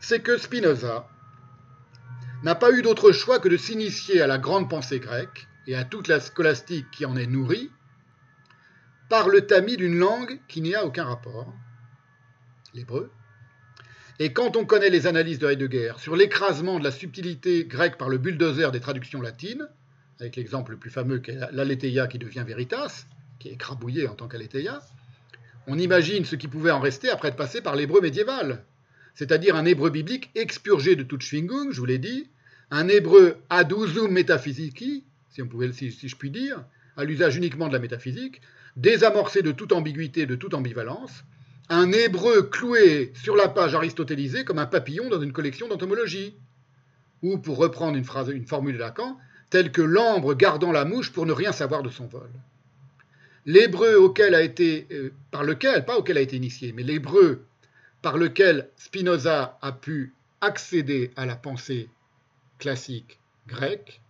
c'est que Spinoza n'a pas eu d'autre choix que de s'initier à la grande pensée grecque et à toute la scolastique qui en est nourrie par le tamis d'une langue qui n'y a aucun rapport, l'hébreu. Et quand on connaît les analyses de Heidegger sur l'écrasement de la subtilité grecque par le bulldozer des traductions latines, avec l'exemple le plus fameux qui est l'aletheia qui devient veritas, qui est écrabouillé en tant qu'aletheia, on imagine ce qui pouvait en rester après être passé par l'hébreu médiéval, c'est-à-dire un hébreu biblique expurgé de toute schwingung, je vous l'ai dit, un hébreu aduzum metaphysiki, si je puis dire, à l'usage uniquement de la métaphysique, désamorcé de toute ambiguïté, de toute ambivalence, un hébreu cloué sur la page aristotélisée comme un papillon dans une collection d'entomologie, ou pour reprendre une formule de Lacan, tel que l'ambre gardant la mouche pour ne rien savoir de son vol. L'hébreu par lequel, pas auquel a été initié, mais l'hébreu par lequel Spinoza a pu accéder à la pensée classique grecque,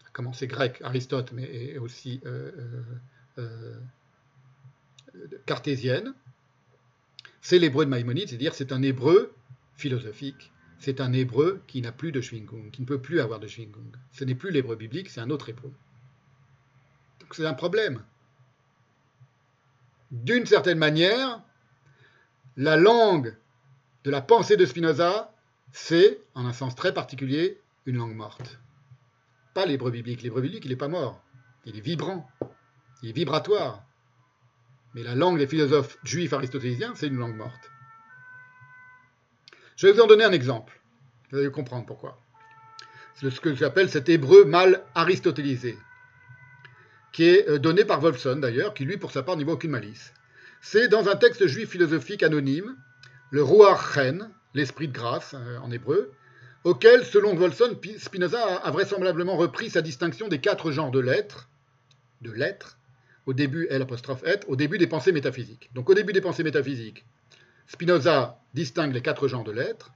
à commencer grec, Aristote, mais aussi cartésienne, c'est l'hébreu de Maïmonide, c'est-à-dire c'est un hébreu philosophique, c'est un hébreu qui n'a plus de schwingung, qui ne peut plus avoir de schwingung. Ce n'est plus l'hébreu biblique, c'est un autre hébreu. Donc c'est un problème. D'une certaine manière, la langue de la pensée de Spinoza, c'est, en un sens très particulier, une langue morte. Pas l'hébreu biblique. L'hébreu biblique, il n'est pas mort. Il est vibrant. Il est vibratoire. Mais la langue des philosophes juifs aristotélésiens, c'est une langue morte. Je vais vous en donner un exemple. Vous allez comprendre pourquoi. C'est ce que j'appelle cet hébreu mal aristotélisé, qui est donné par Wolfson d'ailleurs, qui lui, pour sa part, n'y voit aucune malice. C'est dans un texte juif philosophique anonyme, le Ruach Chen, l'esprit de grâce en hébreu, auquel, selon Wolfson, Spinoza a vraisemblablement repris sa distinction des 4 genres de l'être, au début L', au début des pensées métaphysiques. Donc au début des pensées métaphysiques, Spinoza distingue les 4 genres de l'être,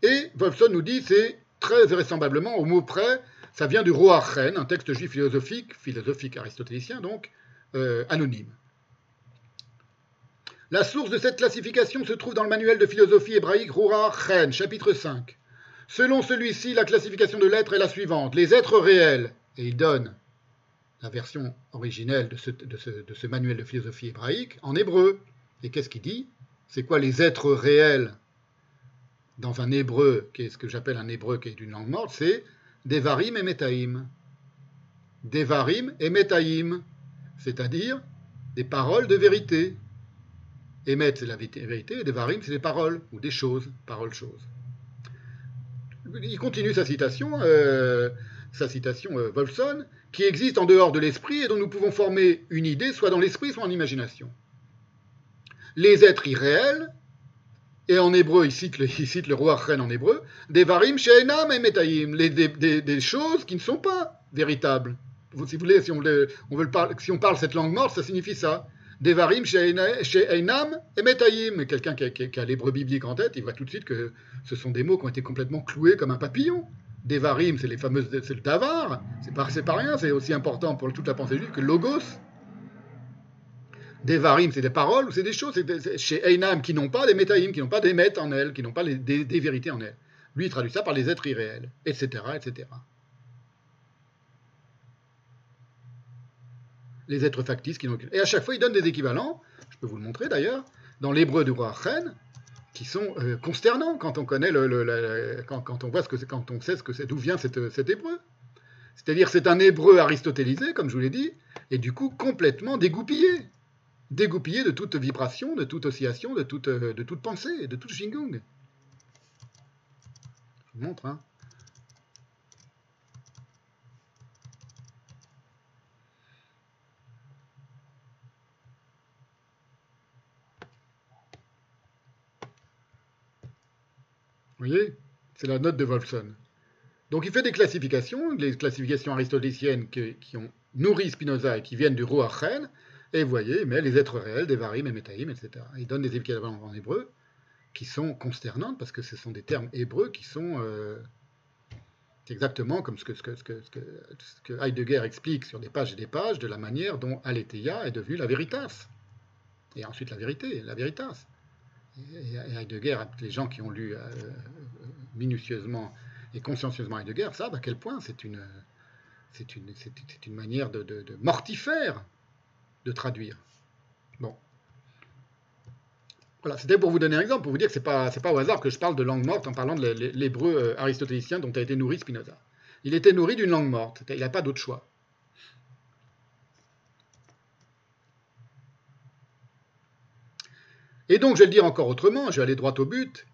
et Wolfson nous dit, c'est très vraisemblablement, au mot près, ça vient du Ruach Chen, un texte juif philosophique aristotélicien, donc, anonyme. La source de cette classification se trouve dans le manuel de philosophie hébraïque Ruach Chen, chapitre 5. Selon celui-ci, la classification de l'être est la suivante. Les êtres réels, et il donne la version originelle de ce manuel de philosophie hébraïque en hébreu. Et qu'est-ce qu'il dit? C'est quoi les êtres réels dans un hébreu, qui est ce que j'appelle un hébreu qui est d'une langue morte? C'est Devarim et Metaïm. Devarim et Metaïm, c'est-à-dire des paroles de vérité. Emet, c'est la vérité, et Devarim, c'est des paroles, ou des choses, paroles-choses. Il continue sa citation Wolfson, qui existe en dehors de l'esprit et dont nous pouvons former une idée, soit dans l'esprit, soit en imagination. Les êtres irréels, et en hébreu, il cite le Ruach Chen en hébreu, Devarim she'enam et Metaïm, des choses qui ne sont pas véritables. Si vous voulez, si on parle cette langue morte, ça signifie ça. Devarim she'enam et Metaïm. Quelqu'un qui a l'hébreu biblique en tête, il voit tout de suite que ce sont des mots qui ont été complètement cloués comme un papillon. Devarim, c'est le davar, c'est pas rien, c'est aussi important pour toute la pensée juive que logos. Devarim, c'est des paroles ou c'est des choses, c'est chez Einam qui n'ont pas des Metaïm, qui n'ont pas des Met en elles, qui n'ont pas des vérités en elles. Lui, il traduit ça par les êtres irréels, etc., etc. Les êtres factices qui n'ont aucune. Et à chaque fois, il donne des équivalents, je peux vous le montrer d'ailleurs, dans l'hébreu du Ruach Chen, qui sont consternants quand on connaît quand on voit quand on sait d'où vient cet hébreu. C'est-à-dire c'est un hébreu aristotélisé, comme je vous l'ai dit, et du coup complètement dégoupillé de toute vibration, de toute oscillation, de toute pensée, de toute schwingung. Je vous montre, hein. Vous voyez? C'est la note de Wolfson. Donc il fait des classifications, les classifications aristotéliciennes qui ont nourri Spinoza et qui viennent du Ruach Chen, et vous voyez, mais les êtres réels, Devarim et Metaïm, etc. Il donne des équivalents en hébreu qui sont consternantes parce que ce sont des termes hébreux qui sont exactement comme ce que Heidegger explique sur des pages et des pages de la manière dont aletheia est devenue la veritas. Et ensuite la vérité, la veritas. Et Heidegger, les gens qui ont lu minutieusement et consciencieusement Heidegger savent à quel point c'est une manière de mortifère de traduire. Bon. Voilà, c'était pour vous donner un exemple, pour vous dire que c'est pas au hasard que je parle de langue morte en parlant de l'hébreu aristotélicien dont a été nourri Spinoza. Il était nourri d'une langue morte, il n'a pas d'autre choix. Et donc, je vais le dire encore autrement, je vais aller droit au but.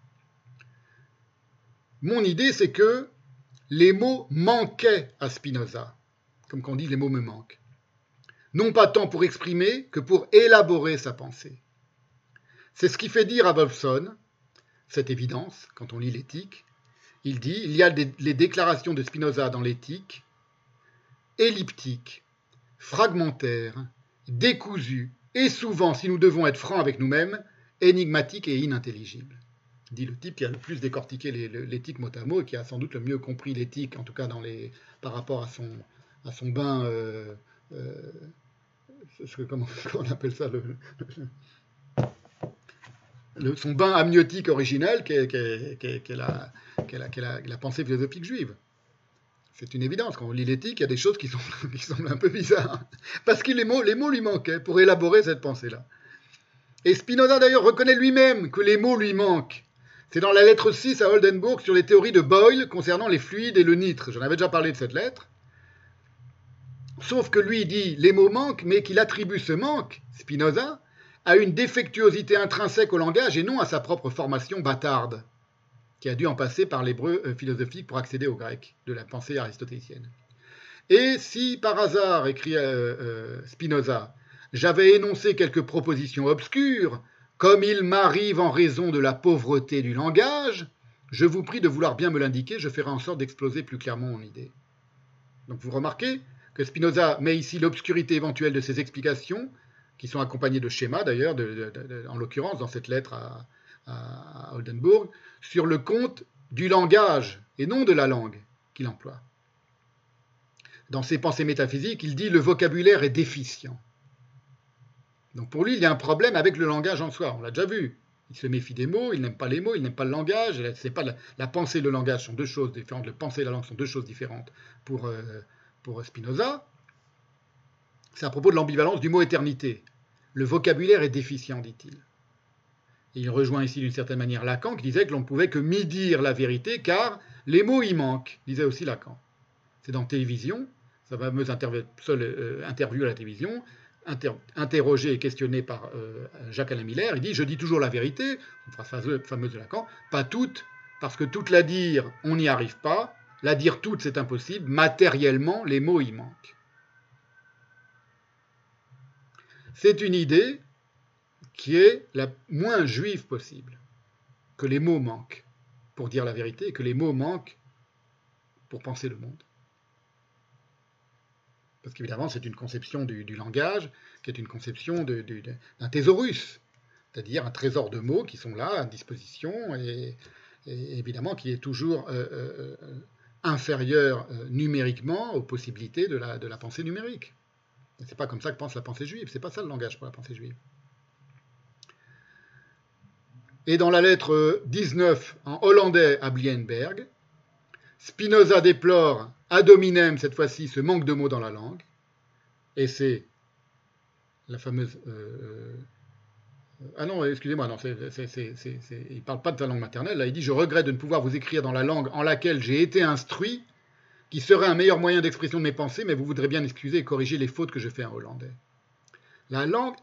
Mon idée, c'est que les mots manquaient à Spinoza, comme qu'on dit, les mots me manquent. Non pas tant pour exprimer que pour élaborer sa pensée. C'est ce qui fait dire à Wolfson, cette évidence, quand on lit l'éthique, il dit, il y a les déclarations de Spinoza dans l'éthique, elliptiques, fragmentaires, décousues, et souvent, si nous devons être francs avec nous-mêmes, énigmatiques et inintelligibles. Dit le type qui a le plus décortiqué l'éthique mot à mot et qui a sans doute le mieux compris l'éthique, en tout cas par rapport à son bain, comment on appelle ça, son bain amniotique originel qu'est la pensée philosophique juive. C'est une évidence, quand on lit l'éthique, il y a des choses qui semblent un peu bizarres, parce que les mots lui manquaient pour élaborer cette pensée-là. Et Spinoza d'ailleurs reconnaît lui-même que les mots lui manquent. C'est dans la lettre 6 à Oldenburg sur les théories de Boyle concernant les fluides et le nitre. J'en avais déjà parlé de cette lettre. Sauf que lui dit les mots manquent, mais qu'il attribue ce manque, Spinoza, à une défectuosité intrinsèque au langage et non à sa propre formation bâtarde, qui a dû en passer par l'hébreu philosophique pour accéder au grec, de la pensée aristotélicienne. Et si par hasard, écrit Spinoza, j'avais énoncé quelques propositions obscures, comme il m'arrive en raison de la pauvreté du langage, je vous prie de vouloir bien me l'indiquer, je ferai en sorte d'exploser plus clairement mon idée. Donc vous remarquez que Spinoza met ici l'obscurité éventuelle de ses explications, qui sont accompagnées de schémas d'ailleurs, en l'occurrence dans cette lettre à Oldenburg, sur le compte du langage et non de la langue qu'il emploie. Dans ses pensées métaphysiques, il dit le vocabulaire est déficient. Donc pour lui, il y a un problème avec le langage en soi, on l'a déjà vu. Il se méfie des mots, il n'aime pas les mots, il n'aime pas le langage. C'est pas la pensée et le langage sont deux choses différentes, la pensée et la langue sont deux choses différentes pour Spinoza. C'est à propos de l'ambivalence du mot éternité. Le vocabulaire est déficient, dit-il. Et il rejoint ici d'une certaine manière Lacan, qui disait que l'on ne pouvait que mi-dire la vérité, car les mots y manquent, disait aussi Lacan. C'est dans Télévision, sa fameuse interview à la télévision, interrogé et questionné par Jacques-Alain Miller, il dit « Je dis toujours la vérité », une phrase fameuse de Lacan, « pas toute, parce que toute la dire, on n'y arrive pas, la dire toute, c'est impossible, matériellement, les mots y manquent. » C'est une idée qui est la moins juive possible, que les mots manquent pour dire la vérité et que les mots manquent pour penser le monde. Parce qu'évidemment, c'est une conception du langage qui est une conception d'un thésaurus, c'est-à-dire un trésor de mots qui sont là à disposition et évidemment qui est toujours inférieur numériquement aux possibilités de la pensée numérique. C'est pas comme ça que pense la pensée juive, c'est pas ça le langage pour la pensée juive. Et dans la lettre 19 en hollandais à Blienberg, Spinoza déplore ad hominem, cette fois-ci, ce manque de mots dans la langue, et c'est la fameuse... ah non, excusez-moi, non, il ne parle pas de sa langue maternelle, là il dit « Je regrette de ne pouvoir vous écrire dans la langue en laquelle j'ai été instruit, qui serait un meilleur moyen d'expression de mes pensées, mais vous voudrez bien excuser et corriger les fautes que je fais en hollandais. » La langue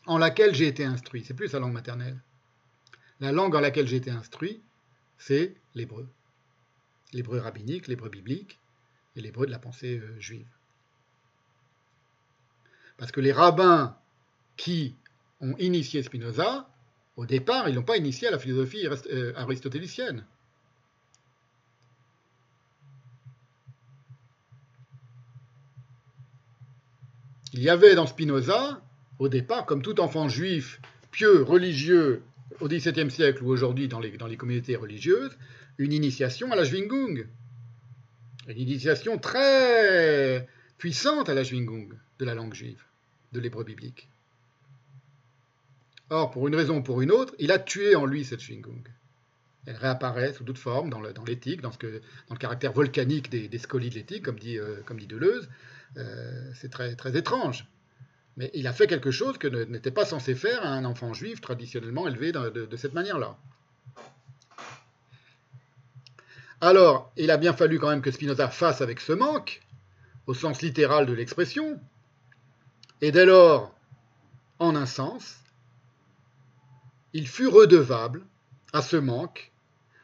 en laquelle j'ai été instruit, c'est plus sa langue maternelle. La langue en laquelle j'ai été instruit, c'est l'hébreu. L'hébreu rabbinique, l'hébreu biblique et l'hébreu de la pensée juive. Parce que les rabbins qui ont initié Spinoza, au départ, ils ne l'ont pas initié à la philosophie aristotélicienne. Il y avait dans Spinoza, au départ, comme tout enfant juif, pieux, religieux, au XVIIe siècle ou aujourd'hui dans les communautés religieuses, une initiation à la Schwingung. Une initiation très puissante à la Schwingung de la langue juive, de l'hébreu biblique. Or, pour une raison ou pour une autre, il a tué en lui cette Schwingung. Elle réapparaît sous d'autres formes dans l'éthique, dans le caractère volcanique des scolies de l'éthique, comme dit Deleuze. C'est très, très étrange. Mais il a fait quelque chose que n'était pas censé faire un enfant juif traditionnellement élevé de cette manière-là. Alors, il a bien fallu quand même que Spinoza fasse avec ce manque, au sens littéral de l'expression, et dès lors, en un sens, il fut redevable à ce manque,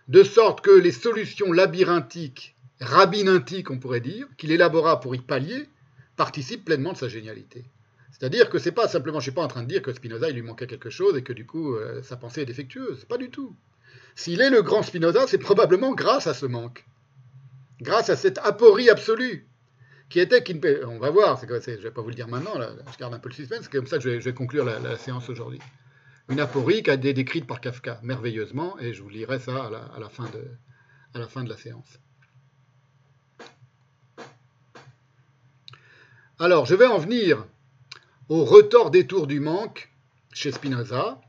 de sorte que les solutions labyrinthiques, rabbinantiques on pourrait dire, qu'il élabora pour y pallier, participent pleinement de sa génialité. C'est-à-dire que c'est pas simplement, je suis pas en train de dire que Spinoza il lui manquait quelque chose et que du coup sa pensée est défectueuse, pas du tout. S'il est le grand Spinoza, c'est probablement grâce à ce manque, grâce à cette aporie absolue, qui était, on va voir, je ne vais pas vous le dire maintenant, là, je garde un peu le suspense, c'est comme ça que je vais conclure la séance aujourd'hui. Une aporie qui a été décrite par Kafka merveilleusement, et je vous lirai ça à la fin de la séance. Alors, je vais en venir au retort-détour du manque chez Spinoza.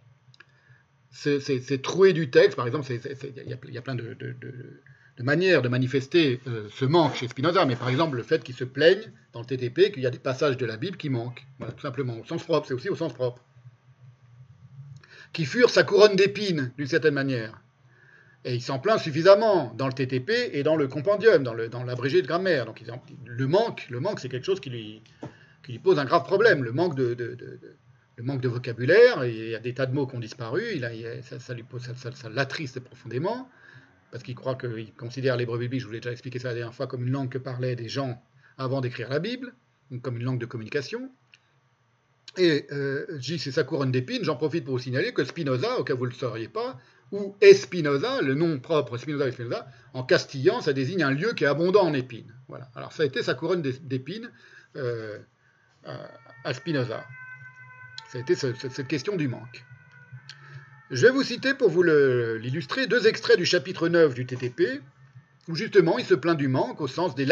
C'est troué du texte, par exemple, il y a plein de manières de manifester ce manque chez Spinoza, mais par exemple le fait qu'il se plaigne dans le TTP qu'il y a des passages de la Bible qui manquent, voilà, tout simplement, au sens propre, c'est aussi au sens propre, qui furent sa couronne d'épines, d'une certaine manière. Et il s'en plaint suffisamment dans le TTP et dans le compendium, dans l'abrégé de grammaire. Donc le manque, c'est quelque chose qui lui pose un grave problème, le manque de vocabulaire. Il y a des tas de mots qui ont disparu, ça l'attriste profondément, parce qu'il considère l'hébreu biblique, je vous l'ai déjà expliqué ça la dernière fois, comme une langue que parlaient des gens avant d'écrire la Bible, comme une langue de communication. Et c'est sa couronne d'épines. J'en profite pour vous signaler que Spinoza, au cas où vous ne le sauriez pas, ou Espinoza, le nom propre Spinoza et Spinoza, en castillan, ça désigne un lieu qui est abondant en épines. Voilà. Alors ça a été sa couronne d'épines à Spinoza. Ça a été cette question du manque. Je vais vous citer, pour vous l'illustrer, 2 extraits du chapitre 9 du TTP, où justement il se plaint du manque au sens des